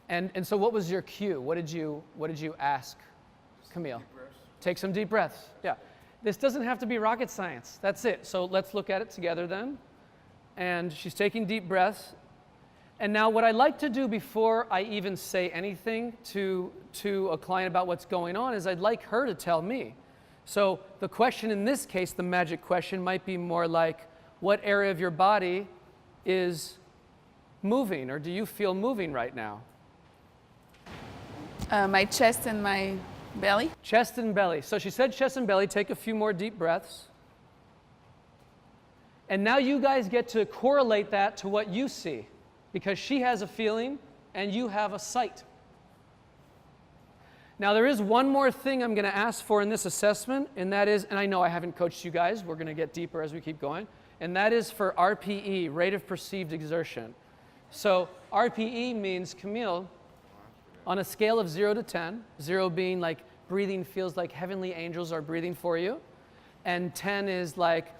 And so what was your cue? What did you ask Camille? Take some deep breaths. Yeah. This doesn't have to be rocket science. That's it. So let's look at it together then. And she's taking deep breaths. And now what I like to do before I even say anything to a client about what's going on is I'd like her to tell me. So the question in this case, the magic question, might be more like, what area of your body is moving, or do you feel moving right now? My chest and my belly. Chest and belly. So she said chest and belly. Take a few more deep breaths. And now you guys get to correlate that to what you see, because she has a feeling and you have a sight. Now there is one more thing I'm going to ask for in this assessment, and that is, and I know I haven't coached you guys, we're going to get deeper as we keep going, and that is for RPE, rate of perceived exertion. So RPE means, Camille, on a scale of 0 to 10, 0 being like breathing feels like heavenly angels are breathing for you, and 10 is like,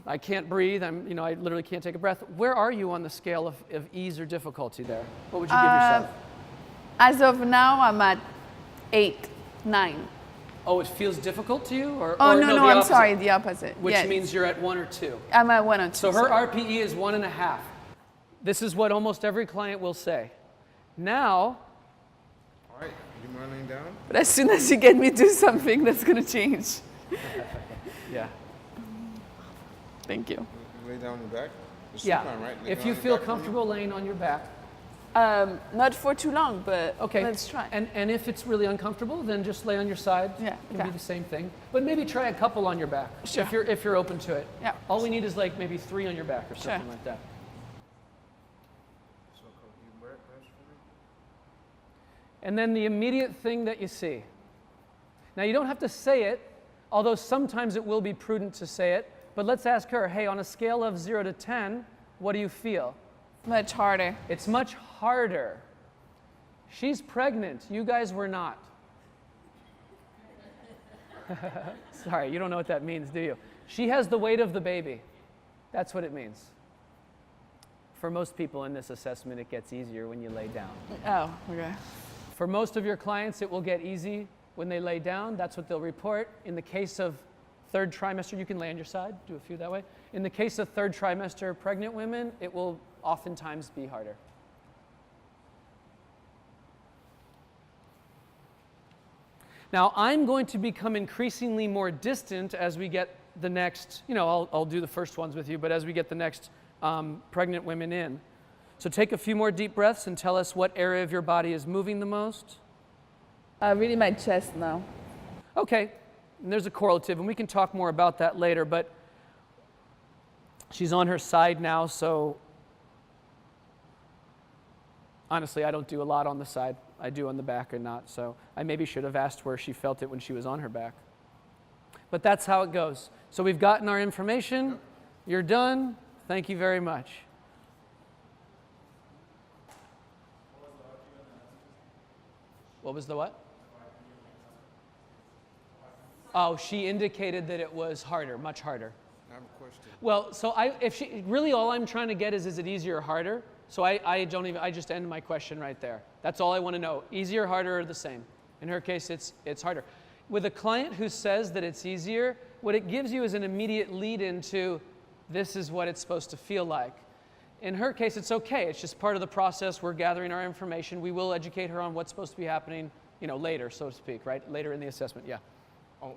I can't breathe, I literally can't take a breath. Where are you on the scale of ease or difficulty there? What would you give yourself? As of now, I'm at 8, 9. Oh, it feels difficult to you? No, I'm sorry, the opposite. Which means you're at 1 or 2. I'm at 1 or 2. So her RPE is 1.5. This is what almost every client will say. Now, all right, you mind laying down? But as soon as you get me to do something, that's going to change. Yeah. Thank you. Lay down on your back? Yeah. Supine, right? If you feel comfortable laying on your back. Not for too long, but okay. Let's try. And if it's really uncomfortable, then just lay on your side. Yeah. It can be the same thing. But maybe try a couple on your back. Sure. If you're open to it. Yeah. All we need is like maybe 3 on your back or something like that. And then the immediate thing that you see. Now you don't have to say it, although sometimes it will be prudent to say it, but let's ask her, hey, on a scale of 0 to 10, what do you feel? Much harder. It's much harder. She's pregnant. You guys were not. Sorry, you don't know what that means, do you? She has the weight of the baby. That's what it means. For most people in this assessment, it gets easier when you lay down. Oh, okay. For most of your clients, it will get easy when they lay down. That's what they'll report. In the case of 3rd trimester, you can lay on your side, do a few that way. In the case of 3rd trimester pregnant women, it will oftentimes be harder. Now, I'm going to become increasingly more distant as we get the next, I'll do the first ones with you, but as we get the next pregnant women in. So take a few more deep breaths and tell us what area of your body is moving the most. Really my chest now. Okay, and there's a correlative, and we can talk more about that later, but she's on her side now, so honestly, I don't do a lot on the side. I do on the back or not, so I maybe should have asked where she felt it when she was on her back. But that's how it goes. So we've gotten our information. You're done. Thank you very much. What was the what? Oh, she indicated that it was harder, much harder. I have a question. Well, so really all I'm trying to get is it easier or harder? So I just end my question right there. That's all I want to know. Easier, harder, or the same? In her case, it's harder. With a client who says that it's easier, what it gives you is an immediate lead into this is what it's supposed to feel like. In her case, it's okay. It's just part of the process. We're gathering our information. We will educate her on what's supposed to be happening, later, so to speak, right? Later in the assessment, yeah. As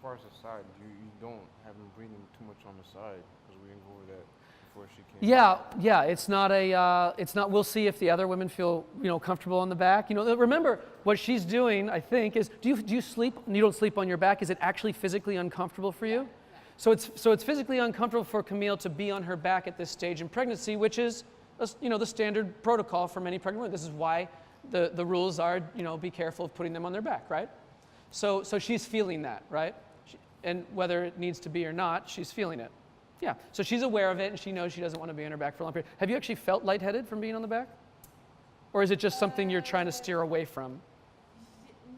far as the side, you don't have them breathing too much on the side, because we didn't go over that before she came. Yeah. It's not. We'll see if the other women feel comfortable on the back. Remember what she's doing. I think is do you sleep? You don't sleep on your back. Is it actually physically uncomfortable for you? So it's physically uncomfortable for Camille to be on her back at this stage in pregnancy, which is the standard protocol for many pregnant women. This is why the rules are be careful of putting them on their back, right? So she's feeling that, right? And whether it needs to be or not, she's feeling it. Yeah. So she's aware of it, and she knows she doesn't want to be on her back for a long period. Have you actually felt lightheaded from being on the back, or is it just something you're trying to steer away from?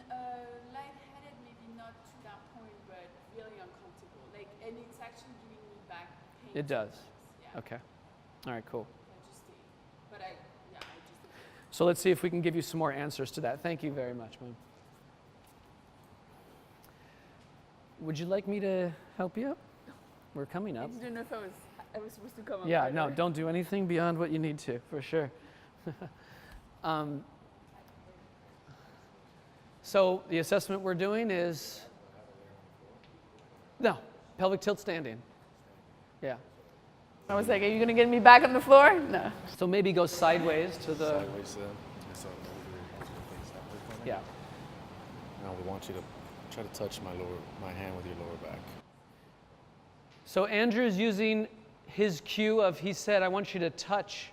Lightheaded, maybe not to that point, but really uncomfortable. And it's actually giving me back pain. It does. Yeah. Okay. All right. Cool. So let's see if we can give you some more answers to that. Thank you very much, ma'am. Would you like me to help you up? We're coming I up. didn't know if I was supposed to come up. Yeah, later. no, don't do anything beyond what you need to, for sure. So the assessment we're doing is, no, pelvic tilt standing. Yeah. I was like, are you going to get me back on the floor? No. So maybe go sideways to the, Sideways, that's all over. yeah. Now we want you to try to touch my hand with your lower back. So Andrew's using his cue of, he said, I want you to touch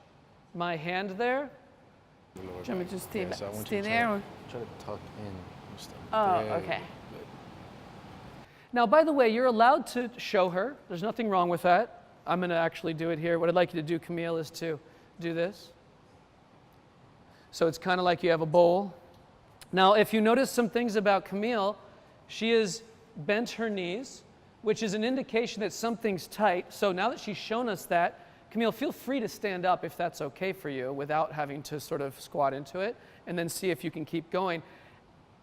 my hand there. Your lower Do you want me back. to just stay, Yeah, so I want you stay to there? Or? Try to tuck in. Just Oh, there. okay. Good. Now, by the way, you're allowed to show her. There's nothing wrong with that. I'm going to actually do it here. What I'd like you to do, Camille, is to do this. So it's kind of like you have a bowl. Now, if you notice some things about Camille, she has bent her knees, which is an indication that something's tight. So now that she's shown us that, Camille, feel free to stand up if that's okay for you without having to sort of squat into it, and then see if you can keep going.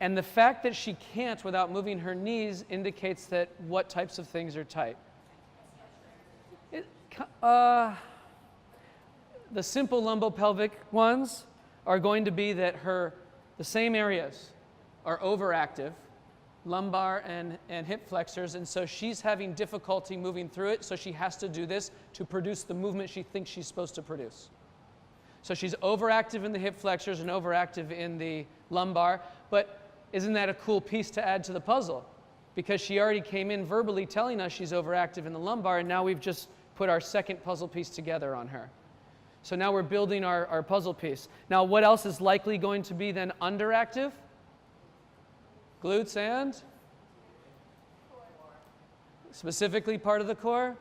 And the fact that she can't without moving her knees indicates that what types of things are tight? The simple lumbopelvic ones are going to be that the same areas are overactive, lumbar and hip flexors, and so she's having difficulty moving through it, so she has to do this to produce the movement she thinks she's supposed to produce. So she's overactive in the hip flexors and overactive in the lumbar, but isn't that a cool piece to add to the puzzle? Because she already came in verbally telling us she's overactive in the lumbar, and now we've just put our second puzzle piece together on her. So now we're building our puzzle piece. Now what else is likely going to be then underactive? Glutes and? Specifically part of the core?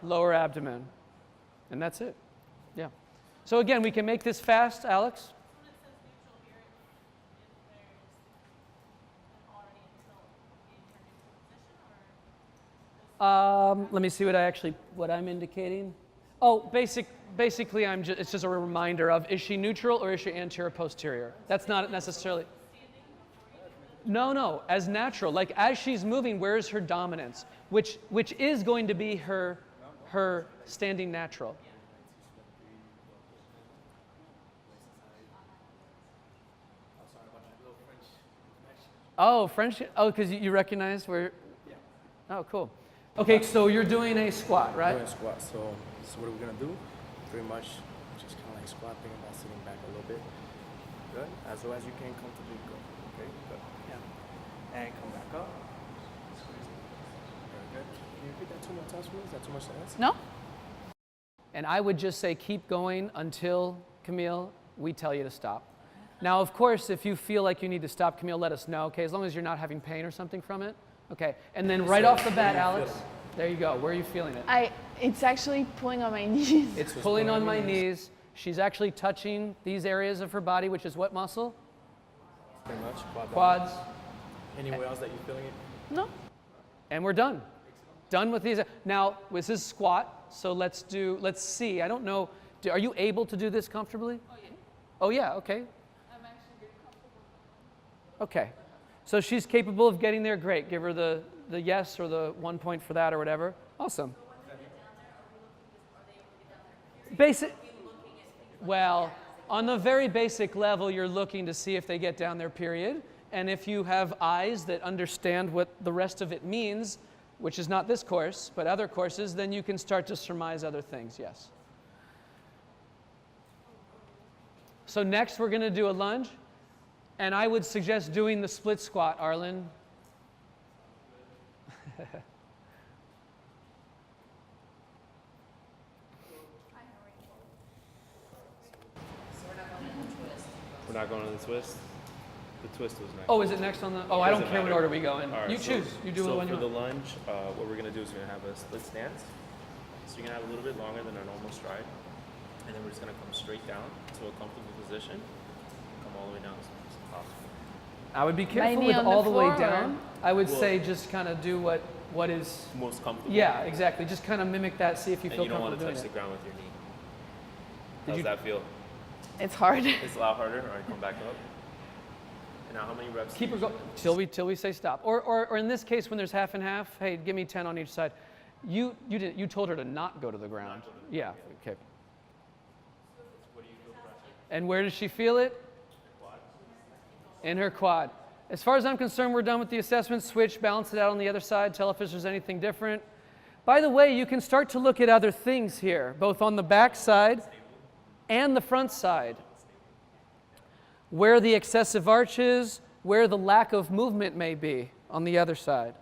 Lower abdomen. And that's it. Yeah. So again, we can make this fast, Alex. Let me see what I'm indicating. Oh, basically it's just a reminder of, is she neutral or is she anterior posterior? That's not necessarily. No, as natural. Like as she's moving, where is her dominance? Which is going to be her standing natural. Oh, French. Oh, because you recognize where. Oh, cool. Okay, so you're doing a squat, right? Doing a squat. So what are we gonna do? Pretty much just kind of like squat, thinking about sitting back a little bit. Good. As low as you can comfortably go. Okay. Good. Yeah. And come back up. Squeeze it. Very good. Can you repeat that 2 more times for me? Is that too much to ask? No? And I would just say keep going until, Camille, we tell you to stop. Now, of course, if you feel like you need to stop, Camille, let us know, okay? As long as you're not having pain or something from it. Okay, and then right off the bat, Alex, there you go. Where are you feeling it? It's actually pulling on my knees. It's pulling on my knees. She's actually touching these areas of her body, which is what muscle? Pretty much. Quads. Anywhere else that you're feeling it? No? And we're done. Done with these. Now, this is squat, so let's see. I don't know, are you able to do this comfortably? Oh, yeah. Oh, yeah, okay. I'm actually very comfortable. Okay. So she's capable of getting there, great. Give her the yes or the 1 point for that or whatever. Awesome. Basic. Well, on the very basic level, you're looking to see if they get down there, period. And if you have eyes that understand what the rest of it means, which is not this course, but other courses, then you can start to surmise other things, yes. So next we're going to do a lunge. And I would suggest doing the split squat, Arlen. We're not going to the twist? The twist was next. Oh, is it next on the? Oh, I don't Doesn't care what matter. order we go in. All right, You so- choose. You do the so one you for the want. lunge, what we're going to do is we're going to have a split stance. So you're going to have a little bit longer than our normal stride. And then we're just going to come straight down to a comfortable position. Come all the way down as possible. I would be careful knee with on the all the way floor, or- down. I would Well- say just kind of do what is. Most comfortable. Yeah, exactly. Just kind of mimic that. See if you And feel you don't want comfortable to doing touch the it. ground with your knee. Did How's you- that feel? It's hard. It's a lot harder. All right, come back up. And now how many reps? Keep her going till we say stop. Or in this case, when there's half and half, hey, give me 10 on each side. You told her to not go to the ground. Yeah. Okay. What do you feel pressure? And where does she feel it? In her quad. As far as I'm concerned, we're done with the assessment. Switch, balance it out on the other side. Tell if there's anything different. By the way, you can start to look at other things here, both on the back side and the front side. Where the excessive arch is, where the lack of movement may be on the other side.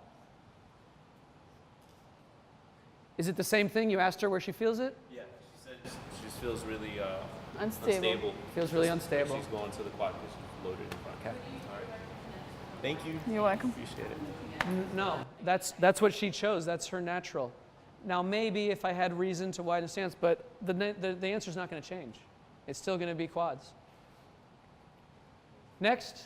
Is it the same thing? You asked her where she feels it? Yeah, she said she just feels really Unstable. Feels really unstable. She's going to the quad because she's loaded in front. Okay. All right. Thank you. You're welcome. Appreciate it. No, that's what she chose. That's her natural. Now maybe if I had reason to widen stance, but the answer's not going to change. It's still going to be quads. Next.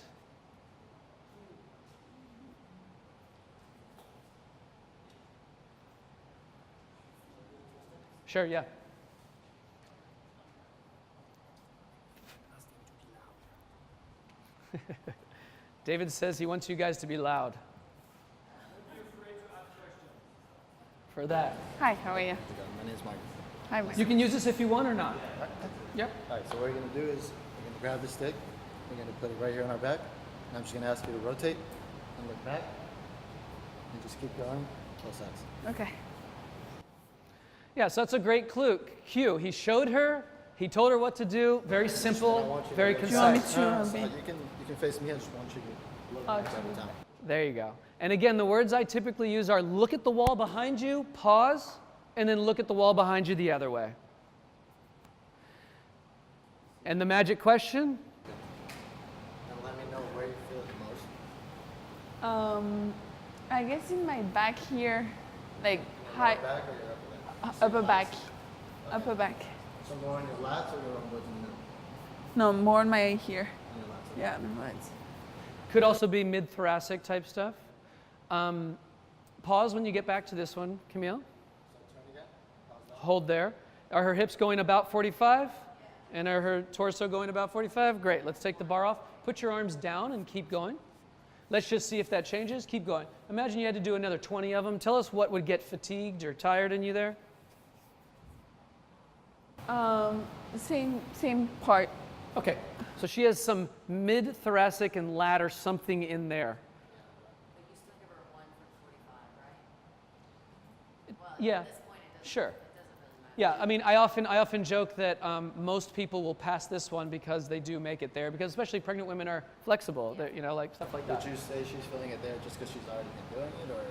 Sure, yeah. David says he wants you guys to be loud. For that. Hi, how are you? My name's Mike. Hi, Mike. You can use this if you want or not. Yep. All right, so what we're going to do is we're going to grab the stick. We're going to put it right here on our back. And I'm just going to ask you to rotate and look back. And just keep going, both sides. Okay. Yeah, so that's a great cue. He showed her, he told her what to do. Very And I simple, want you very to- concise. to, So you can face me. I just want you to look back every time. There you go. And again, the words I typically use are look at the wall behind you, pause, and then look at the wall behind you the other way. And the magic question? And let me know where you feel it the most. I guess in my back here, like Your high, lower back or your upper leg? upper back, upper back. So more on your lats or your elbows in the middle? No, more on my here. On your lats. Yeah, my legs. Could also be mid-thoracic type stuff. Pause when you get back to this one, Camille. So turn again. Pause down. Hold there. Are her hips going about 45? And are her torso going about 45? Great. Let's take the bar off. Put your arms down and keep going. Let's just see if that changes. Keep going. Imagine you had to do another 20 of them. Tell us what would get fatigued or tired in you there. Same part. Okay. So she has some mid-thoracic and lat or something in there. But you still give her a 1 for 45, right? Well, Yeah. at this point it doesn't, Sure. it doesn't really matter. Yeah, I mean, I often joke that most people will pass this one because they do make it there, because especially pregnant women are flexible, you know, like stuff like that. Would you say she's feeling it there just because she's already been doing it, or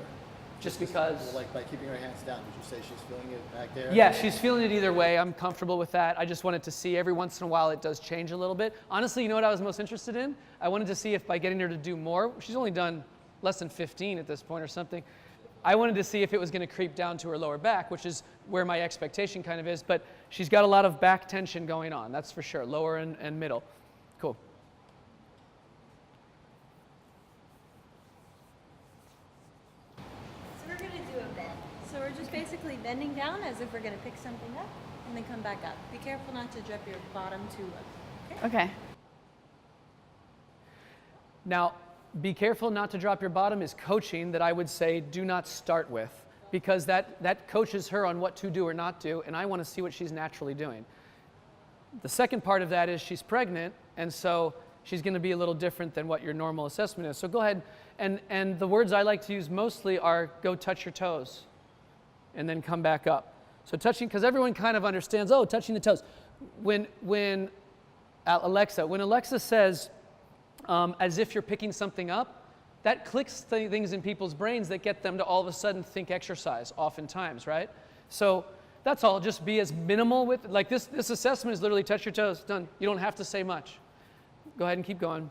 Just because. like by keeping her hands down? Would you say she's feeling it back there? Yeah, she's feeling it either way. I'm comfortable with that. I just wanted to see every once in a while it does change a little bit. Honestly, you know what I was most interested in? I wanted to see if by getting her to do more, she's only done less than 15 at this point or something. I wanted to see if it was going to creep down to her lower back, which is where my expectation kind of is. But she's got a lot of back tension going on, that's for sure, lower and middle. Cool. So we're going to do a bend. So we're just basically bending down as if we're going to pick something up and then come back up. Be careful not to drop your bottom too low. Okay? Okay. Now, be careful not to drop your bottom is coaching that I would say do not start with, because that coaches her on what to do or not do, and I want to see what she's naturally doing. The second part of that is she's pregnant, and so she's going to be a little different than what your normal assessment is. So go ahead, and the words I like to use mostly are go touch your toes, and then come back up. So touching, because everyone kind of understands, oh, touching the toes. When Alexa says, as if you're picking something up, that clicks things in people's brains that get them to all of a sudden think exercise oftentimes, right? So that's all. Just be as minimal with, like this assessment is literally touch your toes, done. You don't have to say much. Go ahead and keep going.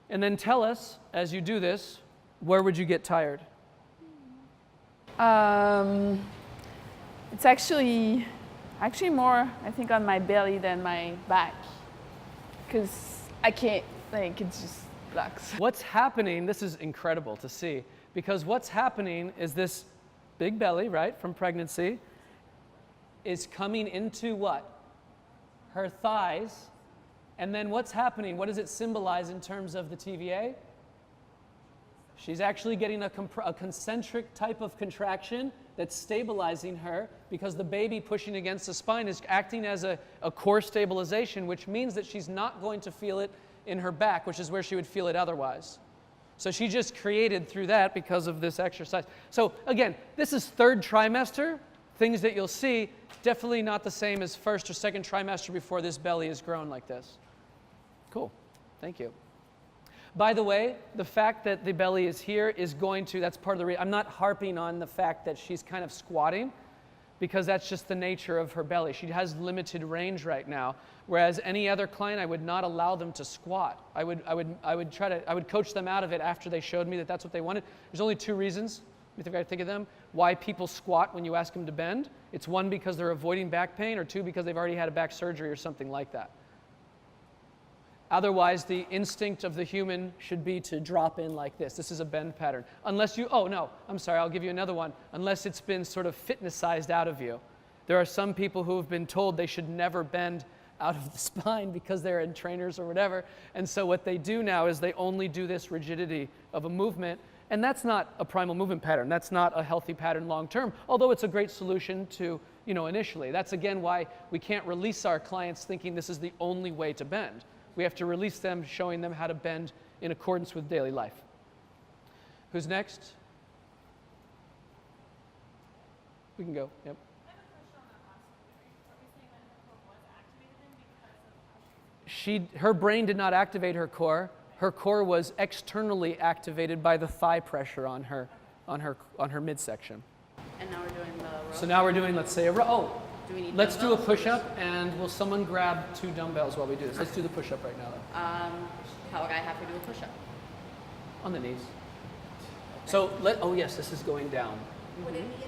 And then tell us, as you do this, where would you get tired? It's actually more, I think, on my belly than my back, because I can't, like, it's just blocks. What's happening, this is incredible to see, because what's happening is this big belly, right, from pregnancy, is coming into what? her thighs. And then what's happening? What does it symbolize in terms of the TVA? She's actually getting a concentric type of contraction that's stabilizing her because the baby pushing against the spine is acting as a core stabilization, which means that she's not going to feel it in her back, which is where she would feel it otherwise. So she just created through that because of this exercise. So again, this is third trimester. Things that you'll see, definitely not the same as first or second trimester before this belly is grown like this. Cool. Thank you. By the way, the fact that the belly is here is going to, that's part of the reason. I'm not harping on the fact that she's kind of squatting because that's just the nature of her belly. She has limited range right now, whereas any other client, I would not allow them to squat. I would coach them out of it after they showed me that that's what they wanted. There's only two reasons, if I think of them, why people squat when you ask them to bend. It's one, because they're avoiding back pain, or two, because they've already had a back surgery or something like that. Otherwise, the instinct of the human should be to drop in like this. This is a bend pattern. Unless you, oh no, I'm sorry, I'll give you another one. Unless it's been sort of fitnessized out of you. There are some people who have been told they should never bend out of the spine because they're in trainers or whatever. And so what they do now is they only do this rigidity of a movement. And that's not a primal movement pattern. That's not a healthy pattern long term, although it's a great solution to, initially. That's again why we can't release our clients thinking this is the only way to bend. We have to release them, showing them how to bend in accordance with daily life. Who's next? We can go. Yep. Her brain did not activate her core. Her core was externally activated by the thigh pressure on her midsection. And now we're doing the row. So now we're doing, let's say, a row. Oh, Do we need let's do a dumbbells? push-up, and will someone grab 2 dumbbells while we do this? Let's do the push-up right now, though. How would I have to do a push-up? On the knees. So, oh yes, this is going down.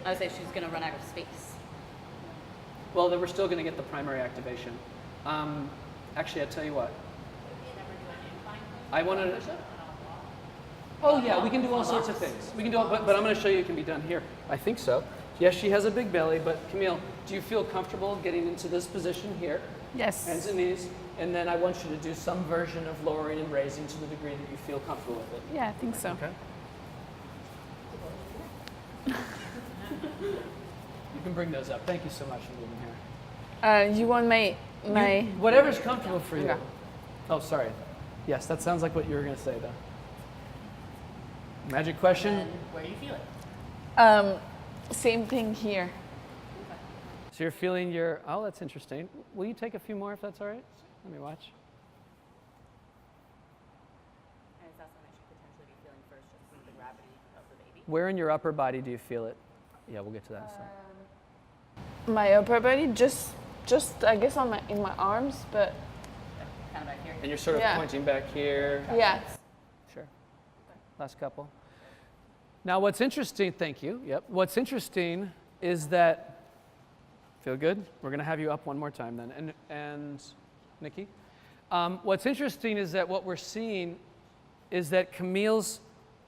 I would say she's going to run out of space. Well, then we're still going to get the primary activation. Actually, I'll tell you what. I want to. Oh yeah, we can do all sorts of things. We can do, but I'm going to show you it can be done here. I think so. Yes, she has a big belly, but Camille, do you feel comfortable getting into this position here? Yes. Hands and knees, and then I want you to do some version of lowering and raising to the degree that you feel comfortable with it. Yeah, I think so. Okay. You can bring those up. Thank you so much for being here. You want my Whatever's comfortable for you. Okay. Oh, sorry. Yes, that sounds like what you were going to say, though. Magic question? And where do you feel it? Same thing here. So you're feeling oh, that's interesting. Will you take a few more if that's all right? Let me watch. And is that something I should potentially be feeling first just from the gravity of the baby? Where in your upper body do you feel it? Yeah, we'll get to that in a second. My upper body, just I guess in my arms, but Kind of back here. And you're sort of Yeah. pointing back here. yeah. Sure. Last couple. Now what's interesting, thank you. Yep. What's interesting is that, feel good? We're going to have you up one more time then. And Nikki? What's interesting is that what we're seeing is that Camille's,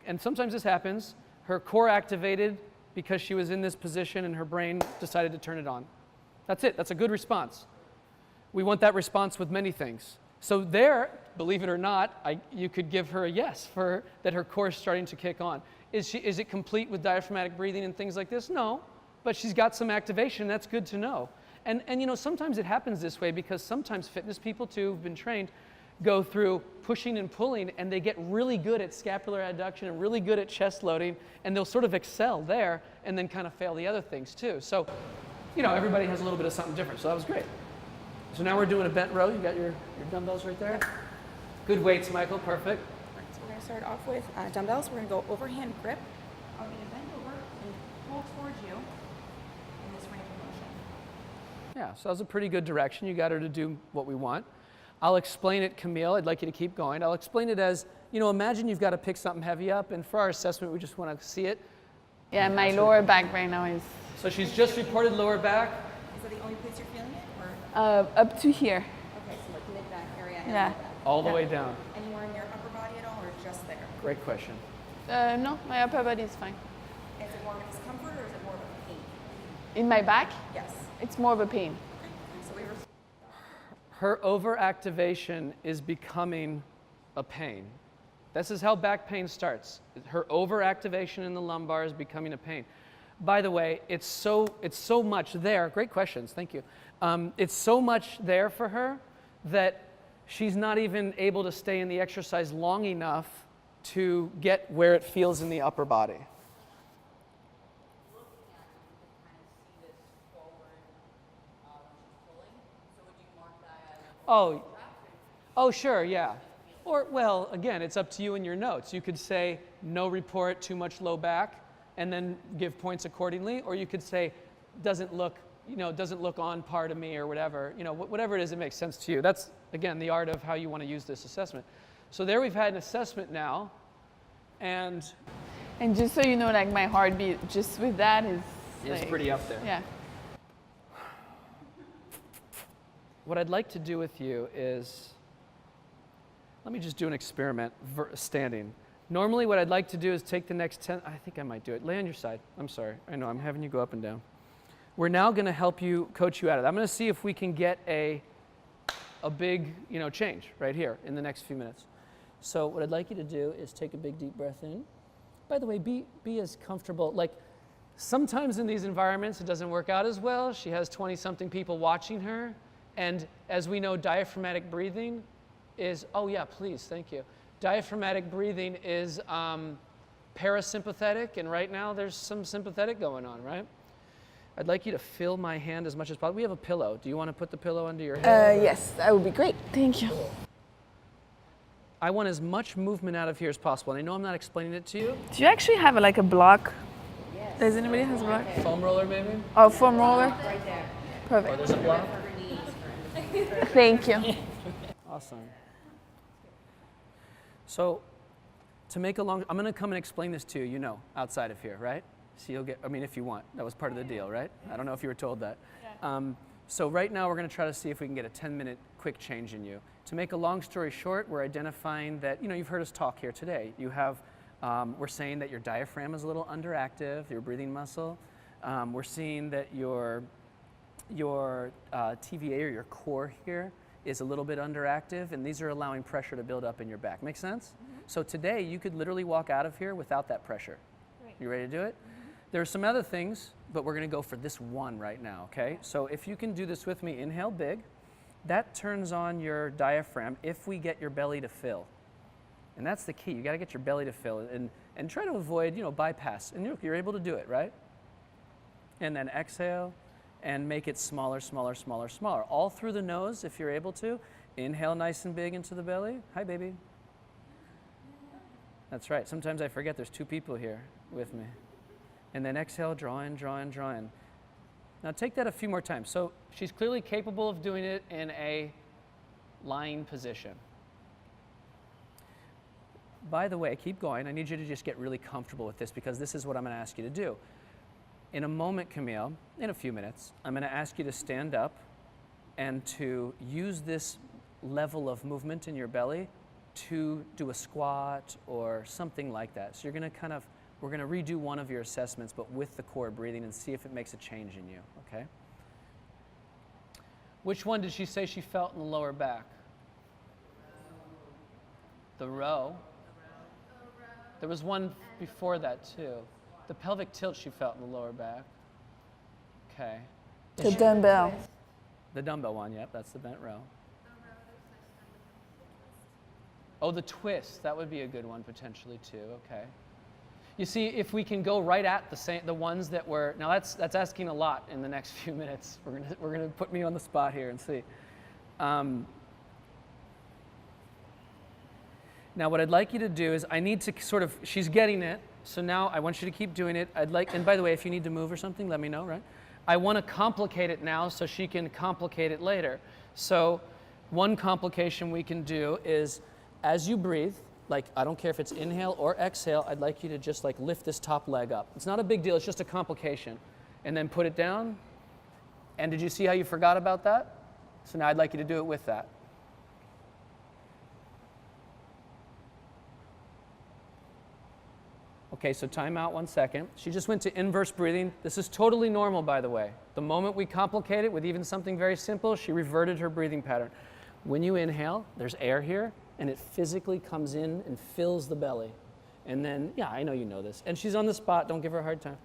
and sometimes this happens, her core activated because she was in this position and her brain decided to turn it on. That's it. That's a good response. We want that response with many things. So there, believe it or not, you could give her a yes for that her core is starting to kick on. Is it complete with diaphragmatic breathing and things like this? No, but she's got some activation. That's good to know. And sometimes it happens this way because sometimes fitness people too who've been trained go through pushing and pulling and they get really good at scapular adduction and really good at chest loading and they'll sort of excel there and then kind of fail the other things too. So, everybody has a little bit of something different. So that was great. So now we're doing a bent row. You got your dumbbells right there? Good weights, Michael. Perfect. So we're going to start off with dumbbells. We're going to go overhand grip. I'm going to bend over and pull towards you in this range of motion. Yeah, so that was a pretty good direction. You got her to do what we want. I'll explain it, Camille. I'd like you to keep going. I'll explain it as, imagine you've got to pick something heavy up, and for our assessment, we just want to see it. Yeah, my lower back right now is So she's just reported lower back. Is that the only place you're feeling it? Or up to here. okay, so like mid-back area and Yeah. low back. All the way down. Anywhere in your upper body at all, or just there? Great question. No, my upper body is fine. Is it more of a discomfort or is it more of a pain? In my back, Yes. it's more of a pain. Okay. So we were her overactivation is becoming a pain. This is how back pain starts. Her overactivation in the lumbar is becoming a pain. By the way, it's so much there. Great questions, thank you. It's so much there for her that she's not even able to stay in the exercise long enough to get where it feels in the upper body. Oh, sure, yeah. Or, well, again, it's up to you in your notes. You could say, no report, too much low back, and then give points accordingly. Or you could say, doesn't look on par to me, or whatever. Whatever it is that makes sense to you. That's, again, the art of how you want to use this assessment. So there we've had an assessment now, and just so you know, like my heartbeat, just with that is like, pretty up there. Yeah. What I'd like to do with you is, let me just do an experiment standing. Normally what I'd like to do is take the next 10, I think I might do it. Lay on your side. I'm sorry. I know, I'm having you go up and down. We're now going to help you, coach you out of it. I'm going to see if we can get a big, change right here in the next few minutes. So what I'd like you to do is take a big deep breath in. By the way, be as comfortable. Like sometimes in these environments it doesn't work out as well. She has 20-something people watching her. And as we know, diaphragmatic breathing is, oh yeah, please, thank you. Diaphragmatic breathing is parasympathetic, and right now there's some sympathetic going on, right? I'd like you to feel my hand as much as possible. We have a pillow. Do you want to put the pillow under your head? Yes, that would be great. Thank you. I want as much movement out of here as possible, and I know I'm not explaining it to you. Do you actually have like a block? Yes. Does anybody have a block? Foam roller, maybe? Oh, foam roller? Right there. Perfect. Oh, there's a block? Thank you. Awesome. So, to make a long, I'm going to come and explain this to you, outside of here, right? So you'll get, if you want. That was part of the deal, right? I don't know if you were told that. So right now we're going to try to see if we can get a 10-minute quick change in you. To make a long story short, we're identifying that, you've heard us talk here today. You have, we're saying that your diaphragm is a little underactive, your breathing muscle. We're seeing that your TVA, or your core here, is a little bit underactive, and these are allowing pressure to build up in your back. Make sense? Mm-hmm. So today you could literally walk out of here without that pressure. Right. You ready to do it? Mm-hmm. There are some other things, but we're going to go for this one right now, okay? So if you can do this with me, inhale big. That turns on your diaphragm if we get your belly to fill. And that's the key. You got to get your belly to fill and try to avoid, bypass. And you're able to do it, right? And then exhale. And make it smaller, smaller, smaller, smaller. All through the nose, if you're able to. Inhale nice and big into the belly. Hi, baby. That's right. Sometimes I forget there's two people here with me. And then exhale, draw in, draw in, draw in. Now take that a few more times. So she's clearly capable of doing it in a lying position. By the way, keep going. I need you to just get really comfortable with this, because this is what I'm going to ask you to do. In a moment, Camille, in a few minutes, I'm going to ask you to stand up and to use this level of movement in your belly to do a squat or something like that. So you're going to we're going to redo one of your assessments, but with the core breathing, and see if it makes a change in you, okay? Which one did she say she felt in the lower back? The row. There was one before that too. The pelvic tilt she felt in the lower back. Okay. The dumbbell. The dumbbell one, yep, that's the bent row. Oh, the twist, that would be a good one potentially too, okay. You see, if we can go right at the ones that were, now that's asking a lot in the next few minutes. We're gonna put me on the spot here and see. Now what I'd like you to do is, I need to she's getting it, so now I want you to keep doing it. And by the way, if you need to move or something, let me know, right? I want to complicate it now so she can complicate it later. So one complication we can do is, as you breathe, like I don't care if it's inhale or exhale, I'd like you to just like lift this top leg up. It's not a big deal, it's just a complication. And then put it down. And did you see how you forgot about that? So now I'd like you to do it with that. Okay, so time out 1 second. She just went to inverse breathing. This is totally normal, by the way. The moment we complicate it with even something very simple, she reverted her breathing pattern. When you inhale, there's air here, and it physically comes in and fills the belly. And then, yeah, I know you know this. And she's on the spot. Don't give her a hard time.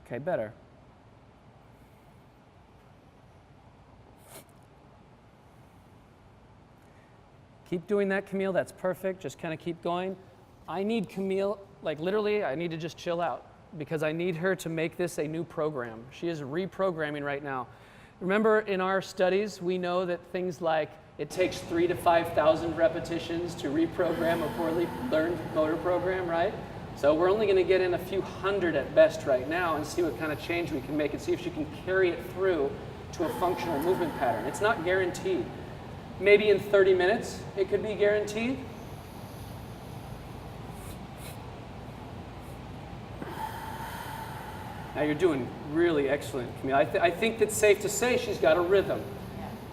Okay, better. Keep doing that, Camille. That's perfect. Just kind of keep going. I need Camille, like literally, I need to just chill out because I need her to make this a new program. She is reprogramming right now. Remember, in our studies, we know that things like it takes 3,000 to 5,000 repetitions to reprogram a poorly learned motor program, right? So we're only going to get in a few hundred at best right now and see what kind of change we can make and see if she can carry it through to a functional movement pattern. It's not guaranteed. Maybe in 30 minutes it could be guaranteed. Now you're doing really excellent, Camille. I think it's safe to say she's got a rhythm.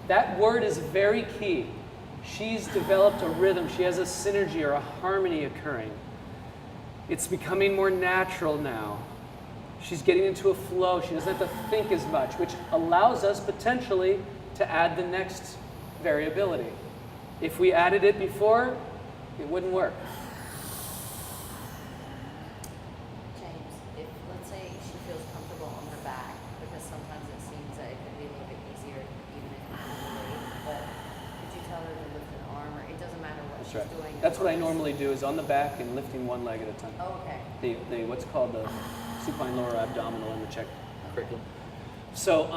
That word is very key. She's developed a rhythm. She has a synergy or a harmony occurring. It's becoming more natural now. She's getting into a flow. She doesn't have to think as much, which allows us potentially to add the next variability. If we added it before, it wouldn't work. James, if let's say she feels comfortable on her back, because sometimes it seems that it could be a little bit easier even if you move the weight, but could you tell her to lift an arm, or it doesn't matter what she's doing? That's what I normally do, is on the back and lifting one leg at a time. Oh, okay. The what's called the supine lower abdominal in the Czech curriculum. So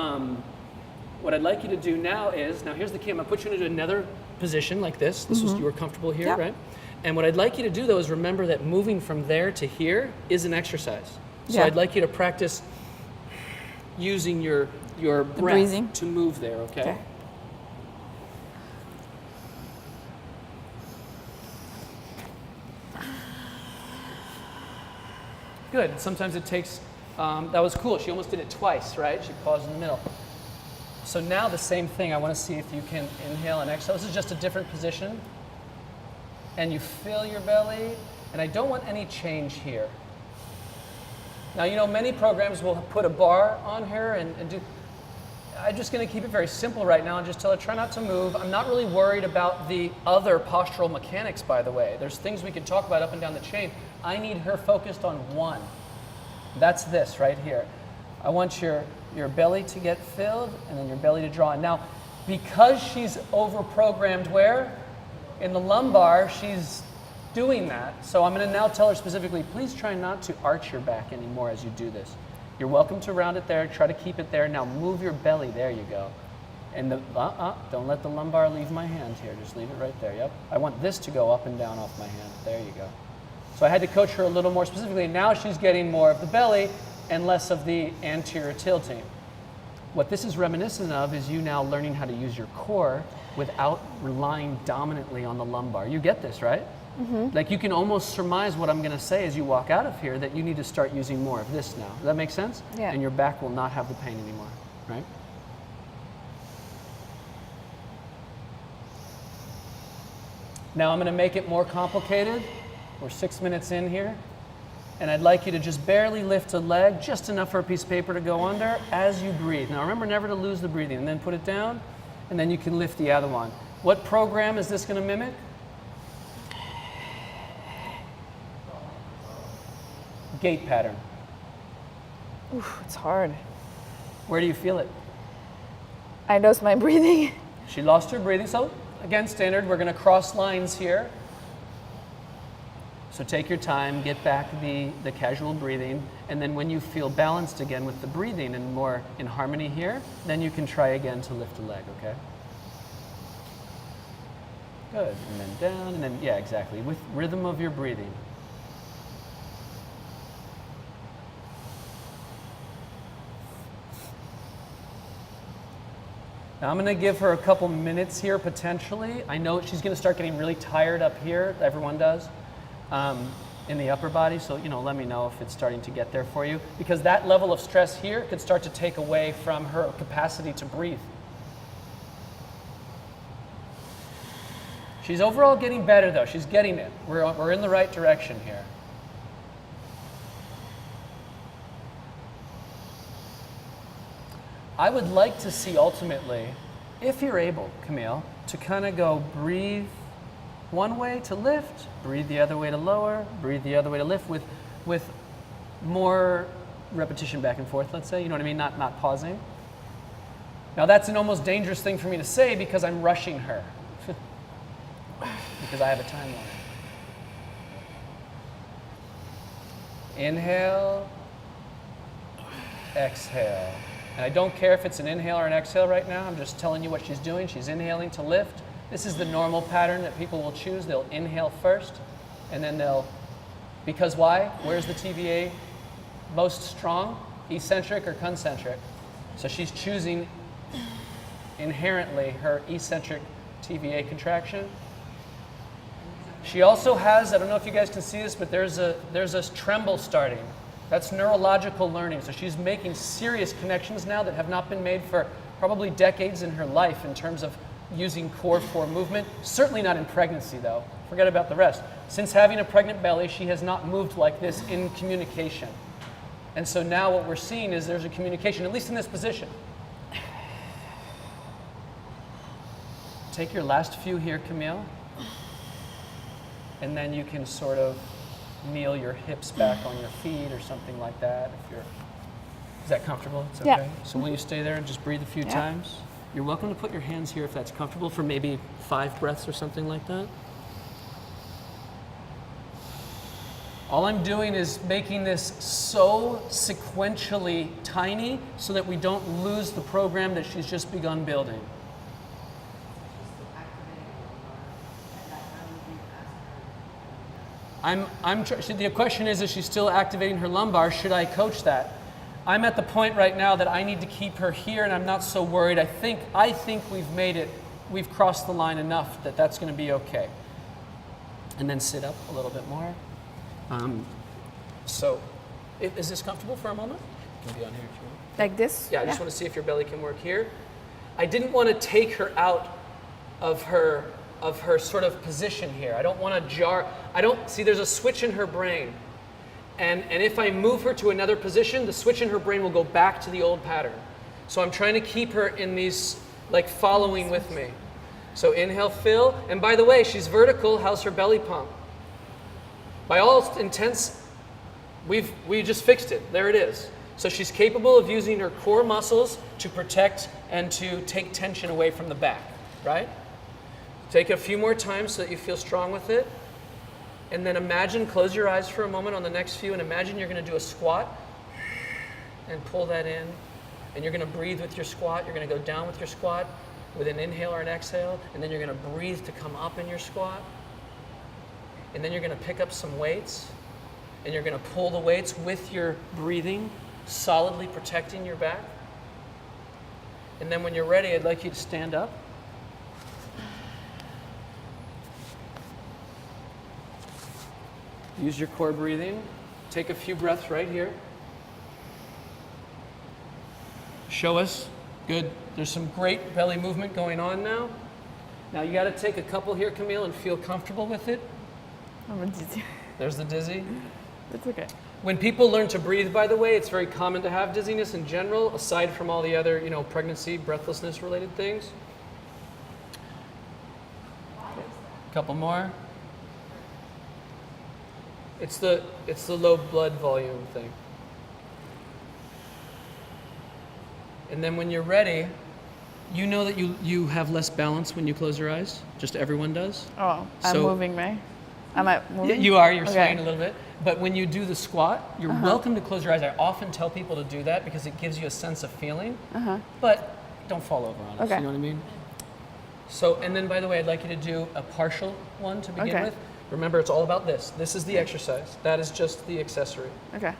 what I'd like you to do now is, now here's the key, I'm gonna put you into another position like this. This was, you were comfortable here, Yeah. right? And what I'd like you to do though is remember that moving from there to here is an exercise. So Yeah. I'd like you to practice using your breath breathing. to move there, okay? Good. Sometimes it takes, that was cool. She almost did it twice, right? She paused in the middle. So now the same thing. I want to see if you can inhale and exhale. This is just a different position. And you fill your belly. And I don't want any change here. Now, you know, many programs will put a bar on her and do. I'm just going to keep it very simple right now and just tell her, try not to move. I'm not really worried about the other postural mechanics, by the way. There's things we can talk about up and down the chain. I need her focused on one. That's this right here. I want your belly to get filled and then your belly to draw in. Now, because she's over-programmed where? In the lumbar, she's doing that. So I'm going to now tell her specifically, please try not to arch your back anymore as you do this. You're welcome to round it there. Try to keep it there. Now move your belly. There you go. And don't let the lumbar leave my hand here. Just leave it right there. Yep. I want this to go up and down off my hand. There you go. So I had to coach her a little more specifically. Now she's getting more of the belly and less of the anterior tilting. What this is reminiscent of is you now learning how to use your core without relying dominantly on the lumbar. You get this, right? Mm-hmm. Like you can almost surmise what I'm going to say as you walk out of here, that you need to start using more of this now. Does that make sense? Yeah. And your back will not have the pain anymore, right? Now I'm going to make it more complicated. We're 6 minutes in here. And I'd like you to just barely lift a leg, just enough for a piece of paper to go under as you breathe. Now remember never to lose the breathing, and then put it down, and then you can lift the other one. What program is this going to mimic? Gait pattern. Oof, it's hard. Where do you feel it? I notice my breathing. She lost her breathing, so again, standard, we're going to cross lines here. So take your time, get back the casual breathing, and then when you feel balanced again with the breathing and more in harmony here, then you can try again to lift a leg, okay? Good, and then down, and then, yeah, exactly, with rhythm of your breathing. Now I'm going to give her a couple minutes here, potentially. I know she's going to start getting really tired up here, everyone does. In the upper body, so let me know if it's starting to get there for you, because that level of stress here could start to take away from her capacity to breathe. She's overall getting better though, she's getting it. We're in the right direction here. I would like to see ultimately, if you're able, Camille, to kind of go breathe one way to lift, breathe the other way to lower, breathe the other way to lift with more repetition back and forth, let's say, you know what I mean, not pausing. Now that's an almost dangerous thing for me to say because I'm rushing her, because I have a timeline. Inhale, exhale. And I don't care if it's an inhale or an exhale right now, I'm just telling you what she's doing. She's inhaling to lift. This is the normal pattern that people will choose. They'll inhale first, and then because why? Where's the TVA most strong? Eccentric or concentric? So she's choosing inherently her eccentric TVA contraction. She also has, I don't know if you guys can see this, but there's a tremble starting. That's neurological learning. So she's making serious connections now that have not been made for probably decades in her life in terms of using core for movement. Certainly not in pregnancy though. Forget about the rest. Since having a pregnant belly, she has not moved like this in communication. And so now what we're seeing is there's a communication, at least in this position. Take your last few here, Camille. And then you can sort of kneel your hips back on your feet or something like that. Is that comfortable? It's okay. Yeah. So will you stay there and just breathe a few times? You're welcome to put your hands here if that's comfortable for maybe 5 breaths or something like that. All I'm doing is making this so sequentially tiny so that we don't lose the program that she's just begun building. The question is she still activating her lumbar? Should I coach that? I'm at the point right now that I need to keep her here, and I'm not so worried. I think we've made it. We've crossed the line enough that that's going to be okay. And then sit up a little bit more. So, is this comfortable for a moment? You can be on here if you want. Like this? Yeah, I just want to see if your belly can work here. I didn't want to take her out of her sort of position here. I don't want to jar. See, there's a switch in her brain. And if I move her to another position, the switch in her brain will go back to the old pattern. So I'm trying to keep her in these, like following with me. So inhale, fill. And by the way, she's vertical. How's her belly pump? By all intents, we just fixed it. There it is. So she's capable of using her core muscles to protect and to take tension away from the back, right? Take it a few more times so that you feel strong with it. And then imagine, close your eyes for a moment on the next few, and imagine you're going to do a squat and pull that in. And you're going to breathe with your squat. You're going to go down with your squat with an inhale or an exhale. And then you're going to breathe to come up in your squat. And then you're going to pick up some weights. And you're going to pull the weights with your breathing, solidly protecting your back. And then when you're ready, I'd like you to stand up. Use your core breathing. Take a few breaths right here. Show us. Good. There's some great belly movement going on now. Now you got to take a couple here, Camille, and feel comfortable with it. I'm a dizzy. There's the dizzy. It's okay. When people learn to breathe, by the way, it's very common to have dizziness in general, aside from all the other, pregnancy, breathlessness related things. A couple more. It's the low blood volume thing. And then when you're ready, you know that you have less balance when you close your eyes. Just everyone does. Oh, I'm moving, right? Am I moving? You are. You're swaying a little bit. But when you do the squat, you're welcome to close your eyes. I often tell people to do that because it gives you a sense of feeling. But don't fall over on us. You know what I mean? So, and then by the way, I'd like you to do a partial one to begin with. Remember, it's all about this. This is the exercise. That is just the accessory. Okay.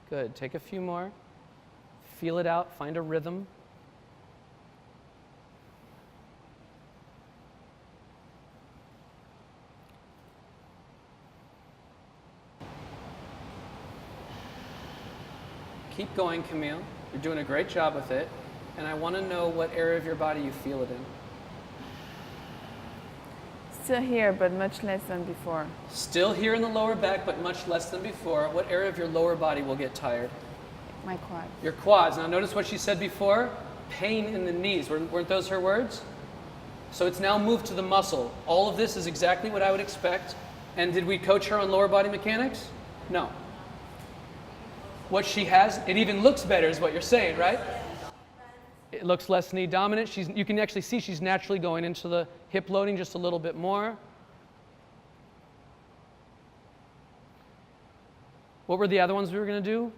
Good. Take a few more. Feel it out. Find a rhythm. Keep going, Camille. You're doing a great job with it. and I want to know what area of your body you feel it in. Still here, but much less than before. Still here in the lower back, but much less than before. What area of your lower body will get tired? My quad. Your quads. Now notice what she said before. Pain in the knees. Weren't those her words? So it's now moved to the muscle. All of this is exactly what I would expect. And did we coach her on lower body mechanics? No. What she has, it even looks better is what you're saying, right? It looks less knee dominant. You can actually see she's naturally going into the hip loading just a little bit more. What were the other ones we were going to do?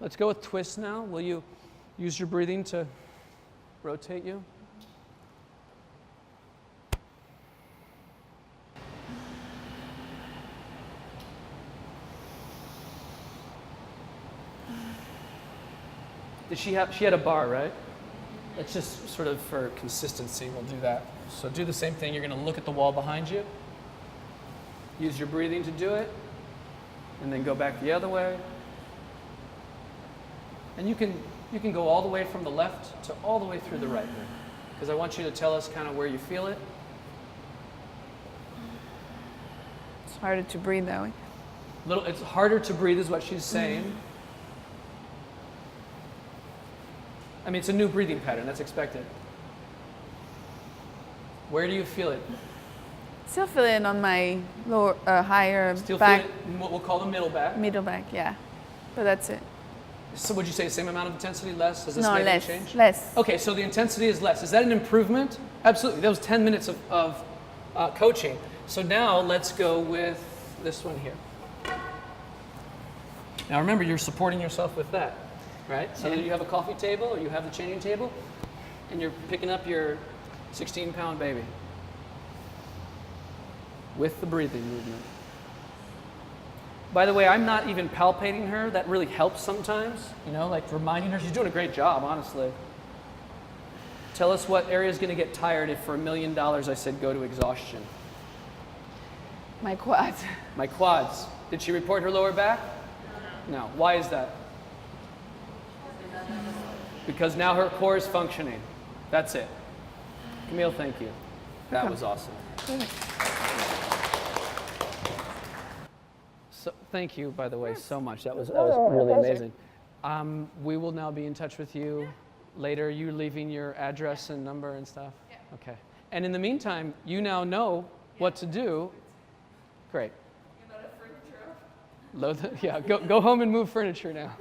Let's go with twists now. Will you use your breathing to rotate you? She had a bar, right? Let's just sort of, for consistency, we'll do that. So do the same thing. You're going to look at the wall behind you. Use your breathing to do it. And then go back the other way. And you can go all the way from the left to all the way through the right. Because I want you to tell us kind of where you feel it. It's harder to breathe that way. It's harder to breathe is what she's saying. I mean, it's a new breathing pattern. That's expected. Where do you feel it? Still feel it on my lower, higher Still back. feel it in what we'll call the middle back. Middle back, yeah. But that's it. So would you say the same amount of intensity, less? Has this No, made any less. change? Less. Okay, so the intensity is less. Is that an improvement? Absolutely. That was 10 minutes of coaching. So now let's go with this one here. Now remember, you're supporting yourself with that, right? So you have a coffee table or you have the changing table, and you're picking up your 16-pound baby with the breathing movement. By the way, I'm not even palpating her. That really helps sometimes, like reminding her she's doing a great job, honestly. Tell us what area is going to get tired if for $1 million I said go to exhaustion. My quads. My quads. Did she report her lower back? No. Why is that? Because now her core is functioning. That's it. Camille, thank you. That was awesome. So, thank you, by the way, so much. That was really amazing. We will now be in touch with you later. You leaving your address and number and stuff? Yeah. Okay. And in the meantime, you now know what to do. Great. Load the, go home and move furniture now.